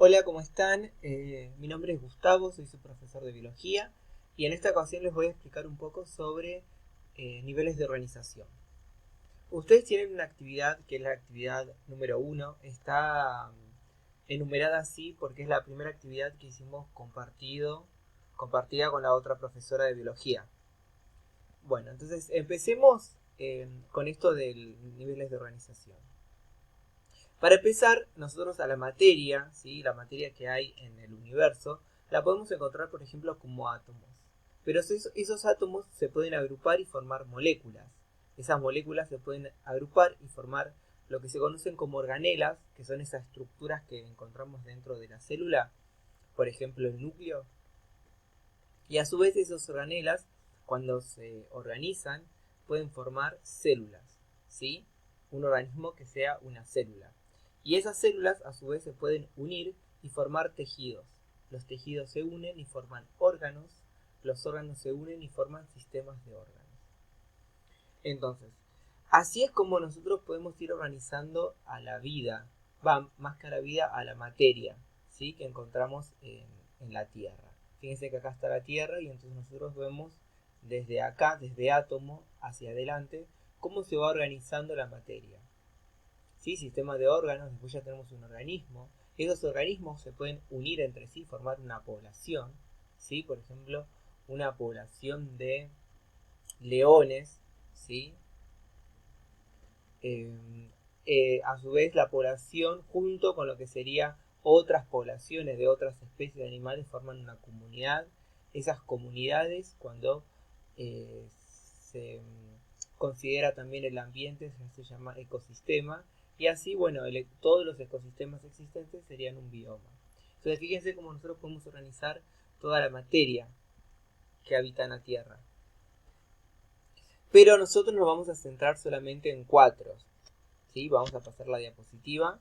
Hola, ¿cómo están? Mi nombre es Gustavo, soy su profesor de biología y en esta ocasión les voy a explicar un poco sobre niveles de organización. Ustedes tienen una actividad que es la actividad número 1, está enumerada así porque es la primera actividad que hicimos compartida con la otra profesora de biología. Bueno, entonces empecemos con esto de niveles de organización. Para empezar, nosotros a la materia, ¿sí? La materia que hay en el universo, la podemos encontrar, por ejemplo, como átomos. Pero esos átomos se pueden agrupar y formar moléculas. Esas moléculas se pueden agrupar y formar lo que se conocen como organelas, que son esas estructuras que encontramos dentro de la célula, por ejemplo, el núcleo. Y a su vez esas organelas, cuando se organizan, pueden formar células, ¿sí? Un organismo que sea una célula. Y esas células a su vez se pueden unir y formar tejidos. Los tejidos se unen y forman órganos. Los órganos se unen y forman sistemas de órganos. Entonces, así es como nosotros podemos ir organizando a la vida, más que a la vida, a la materia, ¿sí? Que encontramos en la Tierra. Fíjense que acá está la Tierra y entonces nosotros vemos desde acá, desde átomo hacia adelante, cómo se va organizando la materia. ¿Sí? Sistema de órganos, después ya tenemos un organismo. Esos organismos se pueden unir entre sí, formar una población, ¿sí? Por ejemplo, una población de leones, ¿sí? A su vez la población junto con lo que sería otras poblaciones de otras especies de animales forman una comunidad. Esas comunidades, cuando se considera también el ambiente, se llama ecosistema, y así, bueno, todos los ecosistemas existentes serían un bioma. Entonces fíjense cómo nosotros podemos organizar toda la materia que habita en la Tierra. Pero nosotros nos vamos a centrar solamente en 4. ¿Sí? Vamos a pasar la diapositiva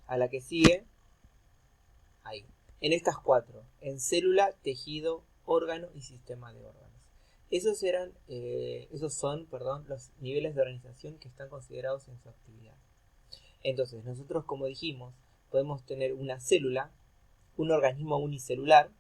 a la que sigue. Ahí. En estas 4. En célula, tejido, órgano y sistema de órganos. Esos son los niveles de organización que están considerados en su actividad. Entonces, nosotros, como dijimos, podemos tener una célula, un organismo unicelular,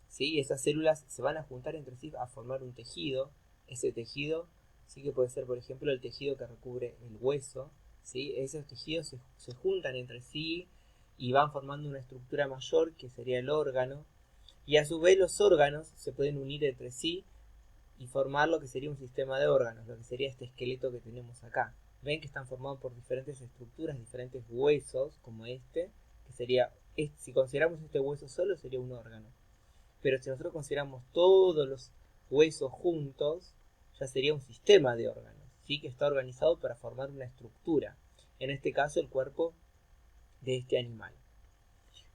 ¿sí? Esas células se van a juntar entre sí a formar un tejido. Ese tejido sí que puede ser, por ejemplo, el tejido que recubre el hueso, ¿sí? Esos tejidos se juntan entre sí y van formando una estructura mayor que sería el órgano. Y a su vez los órganos se pueden unir entre sí y formar lo que sería un sistema de órganos, lo que sería este esqueleto que tenemos acá. Ven que están formados por diferentes estructuras, diferentes huesos, como que sería, si consideramos este hueso solo, sería un órgano. Pero si nosotros consideramos todos los huesos juntos, ya sería un sistema de órganos, ¿sí? Que está organizado para formar una estructura. En este caso, el cuerpo de este animal.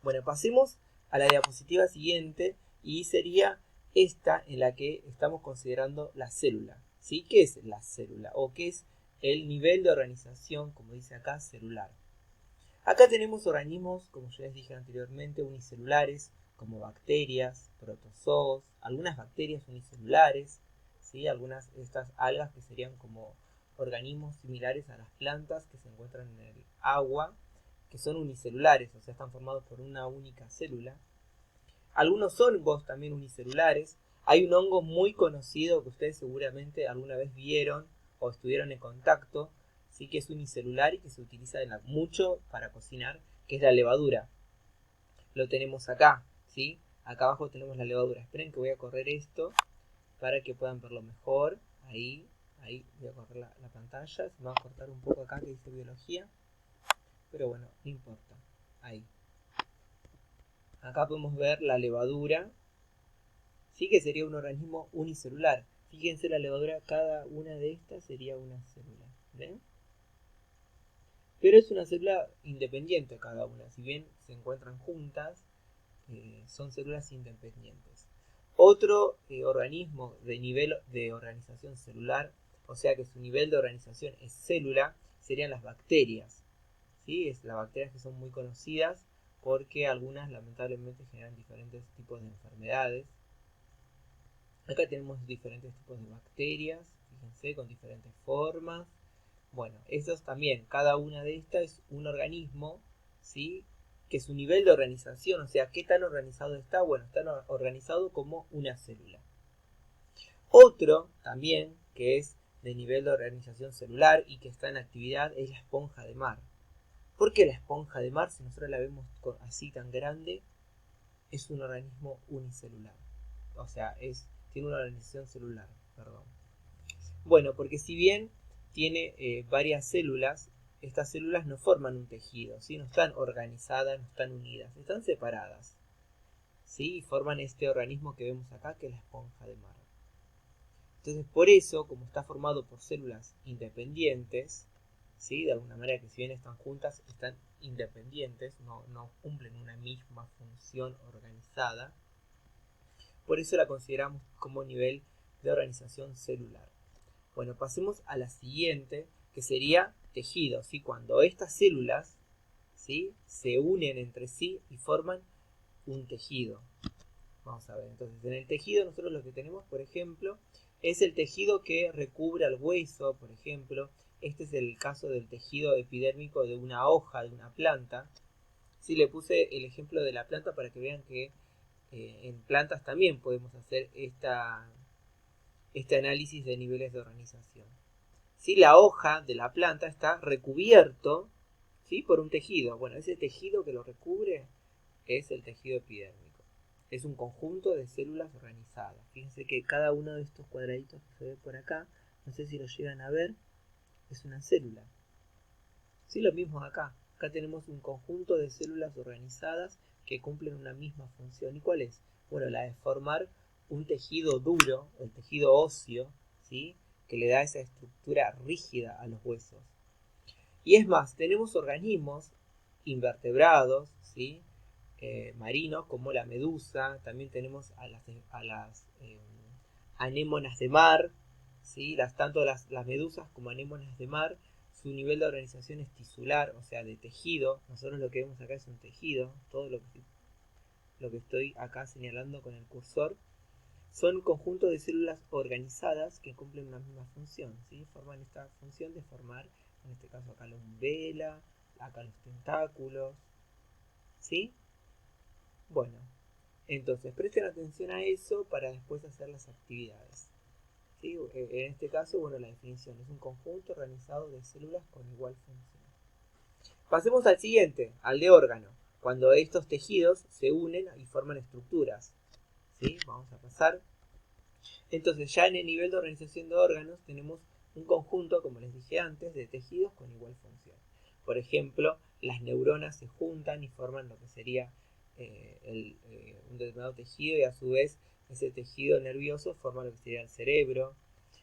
Bueno, pasemos a la diapositiva siguiente y sería esta en la que estamos considerando la célula. ¿Sí? ¿Qué es la célula? O qué es el nivel de organización, como dice acá, celular. Acá tenemos organismos, como ya les dije anteriormente, unicelulares, como bacterias, protozoos, algunas bacterias unicelulares, ¿sí? Algunas de estas algas que serían como organismos similares a las plantas que se encuentran en el agua, que son unicelulares, o sea, están formados por una única célula. Algunos hongos también unicelulares. Hay un hongo muy conocido que ustedes seguramente alguna vez vieron o estuvieron en contacto, ¿sí? Que es unicelular y que se utiliza mucho para cocinar, que es la levadura. Lo tenemos acá, ¿sí? Acá abajo tenemos la levadura. Esperen que voy a correr esto para que puedan verlo mejor. Ahí voy a correr la pantalla. Se me va a cortar un poco acá que dice biología, pero bueno, no importa. Ahí. Acá podemos ver la levadura, sí, que sería un organismo unicelular. Fíjense la levadura, cada una de estas sería una célula. ¿Ven? Pero es una célula independiente cada una. Si bien se encuentran juntas, son células independientes. Otro organismo de nivel de organización celular, o sea que su nivel de organización es célula, serían las bacterias. ¿Sí? Las bacterias que son muy conocidas porque algunas lamentablemente generan diferentes tipos de enfermedades. Acá tenemos diferentes tipos de bacterias, fíjense, con diferentes formas. Bueno, estos también, cada una de estas es un organismo, ¿sí? que su nivel de organización, o sea, qué tan organizado está, bueno, está organizado como una célula. Otro también que es de nivel de organización celular y que está en actividad es la esponja de mar. ¿Por qué la esponja de mar, si nosotros la vemos así tan grande, es un organismo unicelular? O sea, tiene una organización celular, perdón. Bueno, porque si bien tiene varias células, estas células no forman un tejido, ¿sí? No están organizadas, no están unidas, están separadas, ¿sí? Y forman este organismo que vemos acá, que es la esponja de mar. Entonces, por eso, como está formado por células independientes, ¿sí? De alguna manera que si bien están juntas, están independientes, no cumplen una misma función organizada, por eso la consideramos como nivel de organización celular. Bueno, pasemos a la siguiente, que sería tejido, ¿sí? Cuando estas células, ¿sí? Se unen entre sí y forman un tejido. Vamos a ver, entonces en el tejido nosotros lo que tenemos, por ejemplo, es el tejido que recubre al hueso, por ejemplo. Este es el caso del tejido epidérmico de una hoja, de una planta. Sí, le puse el ejemplo de la planta para que vean que en plantas también podemos hacer este análisis de niveles de organización. ¿Sí? La hoja de la planta está recubierto, ¿sí? Por un tejido. Bueno, ese tejido que lo recubre es el tejido epidérmico. Es un conjunto de células organizadas. Fíjense que cada uno de estos cuadraditos que se ve por acá, no sé si lo llegan a ver, es una célula. Sí, lo mismo acá. Acá tenemos un conjunto de células organizadas que cumplen una misma función. ¿Y cuál es? Bueno, la de formar un tejido duro, el tejido óseo, ¿sí? Que le da esa estructura rígida a los huesos. Y es más, tenemos organismos invertebrados, ¿sí? Marinos, como la medusa. También tenemos a las anémonas de mar, ¿sí? Tanto las medusas como anémonas de mar. Su nivel de organización es tisular, o sea, de tejido. Nosotros lo que vemos acá es un tejido. Todo lo que estoy acá señalando con el cursor son un conjunto de células organizadas que cumplen una misma función, ¿sí? Forman esta función de formar, en este caso acá la umbela, acá los tentáculos, ¿sí? Bueno, entonces presten atención a eso para después hacer las actividades. ¿Sí? En este caso, bueno, la definición es un conjunto organizado de células con igual función. Pasemos al siguiente, al de órgano, cuando estos tejidos se unen y forman estructuras. ¿Sí? Vamos a pasar. Entonces, ya en el nivel de organización de órganos tenemos un conjunto, como les dije antes, de tejidos con igual función. Por ejemplo, las neuronas se juntan y forman lo que sería un determinado tejido, y a su vez ese tejido nervioso forma lo que sería el cerebro.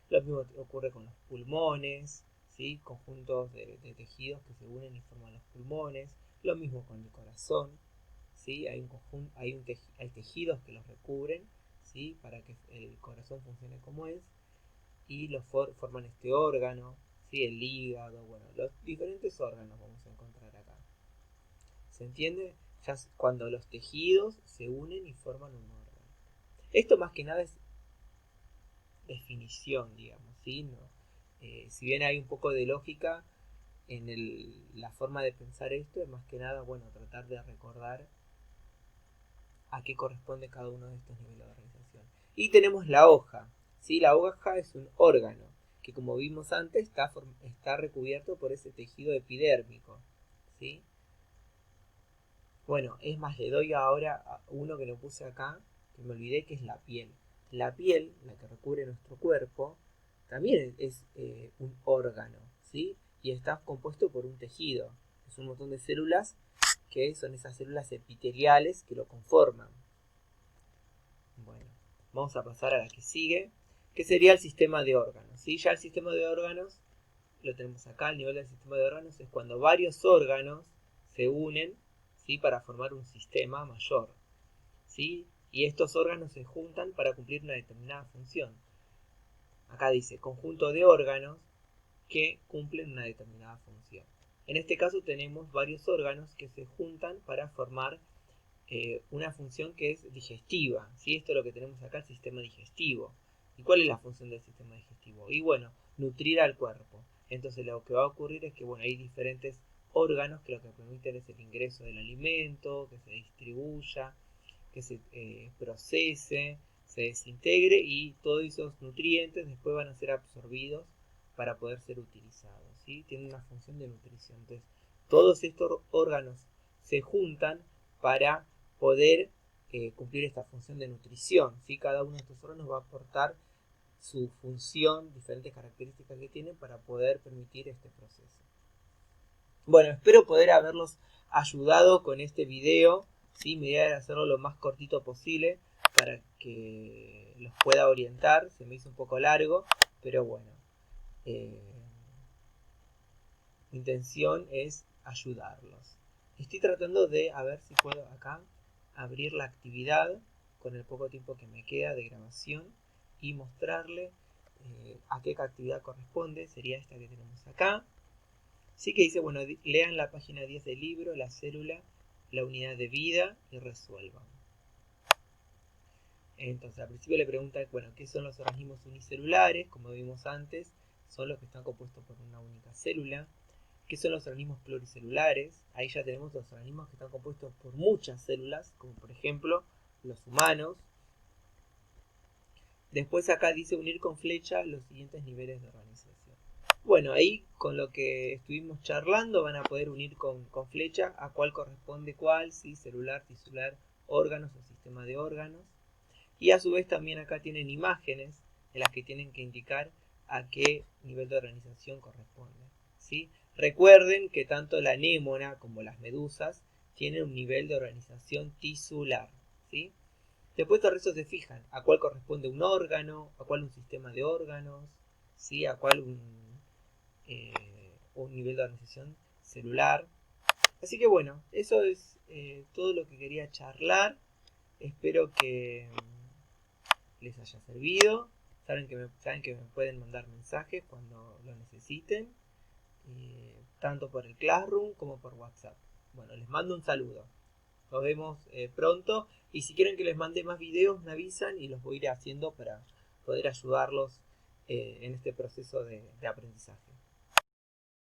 Lo mismo ocurre con los pulmones, ¿sí? Conjuntos de tejidos que se unen y forman los pulmones. Lo mismo con el corazón, ¿sí? Hay tejidos que los recubren, ¿sí? Para que el corazón funcione como es, y forman este órgano, ¿sí? El hígado, bueno, los diferentes órganos vamos a encontrar acá. ¿Se entiende? Ya cuando los tejidos se unen y forman un órgano. Esto más que nada es definición, digamos, ¿sí? No, si bien hay un poco de lógica en la forma de pensar esto, es más que nada, bueno, tratar de recordar a qué corresponde cada uno de estos niveles de organización. Y tenemos la hoja, ¿sí? La hoja es un órgano que, como vimos antes, está recubierto por ese tejido epidérmico, ¿sí? Bueno, es más, le doy ahora a uno que lo puse acá, que me olvidé, que es la piel. La piel, la que recubre nuestro cuerpo, también es un órgano, ¿sí? Y está compuesto por un tejido. Es un montón de células que son esas células epiteliales que lo conforman. Bueno, vamos a pasar a la que sigue, que sería el sistema de órganos, ¿sí? Ya el sistema de órganos lo tenemos acá. El nivel del sistema de órganos es cuando varios órganos se unen, ¿sí? Para formar un sistema mayor, ¿sí? Y estos órganos se juntan para cumplir una determinada función. Acá dice conjunto de órganos que cumplen una determinada función. En este caso tenemos varios órganos que se juntan para formar una función que es digestiva, ¿sí? Esto es lo que tenemos acá, el sistema digestivo. ¿Y cuál es la función del sistema digestivo? Y bueno, nutrir al cuerpo. Entonces lo que va a ocurrir es que, bueno, hay diferentes órganos que lo que permiten es el ingreso del alimento, que se distribuya, que se procese, se desintegre y todos esos nutrientes después van a ser absorbidos para poder ser utilizados, ¿sí? Tienen una función de nutrición. Entonces, todos estos órganos se juntan para poder cumplir esta función de nutrición, ¿sí? Cada uno de estos órganos va a aportar su función, diferentes características que tienen para poder permitir este proceso. Bueno, espero poder haberlos ayudado con este video, ¿sí? Mi idea era hacerlo lo más cortito posible para que los pueda orientar. Se me hizo un poco largo, pero bueno, mi intención es ayudarlos. Estoy tratando de a ver si puedo acá abrir la actividad con el poco tiempo que me queda de grabación y mostrarle a qué actividad corresponde. Sería esta que tenemos acá. Sí, que dice, bueno, lean la página 10 del libro, la célula, la unidad de vida y resuelvan. Entonces, al principio le pregunta, bueno, ¿qué son los organismos unicelulares? Como vimos antes, son los que están compuestos por una única célula. ¿Qué son los organismos pluricelulares? Ahí ya tenemos los organismos que están compuestos por muchas células, como por ejemplo los humanos. Después acá dice unir con flecha los siguientes niveles de organización. Bueno, ahí con lo que estuvimos charlando van a poder unir con flecha a cuál corresponde cuál, ¿sí? Celular, tisular, órganos o sistema de órganos. Y a su vez también acá tienen imágenes en las que tienen que indicar a qué nivel de organización corresponde, ¿sí? Recuerden que tanto la anémona como las medusas tienen un nivel de organización tisular, ¿sí? Después todo eso se fijan a cuál corresponde un órgano, a cuál un sistema de órganos, ¿sí? A cuál un nivel de organización celular. Así que bueno, eso es todo lo que quería charlar. Espero que les haya servido. Saben que me pueden mandar mensajes cuando lo necesiten, tanto por el Classroom como por WhatsApp. Bueno, les mando un saludo. Nos vemos pronto. Y si quieren que les mande más videos, me avisan y los voy a ir haciendo para poder ayudarlos en este proceso de aprendizaje.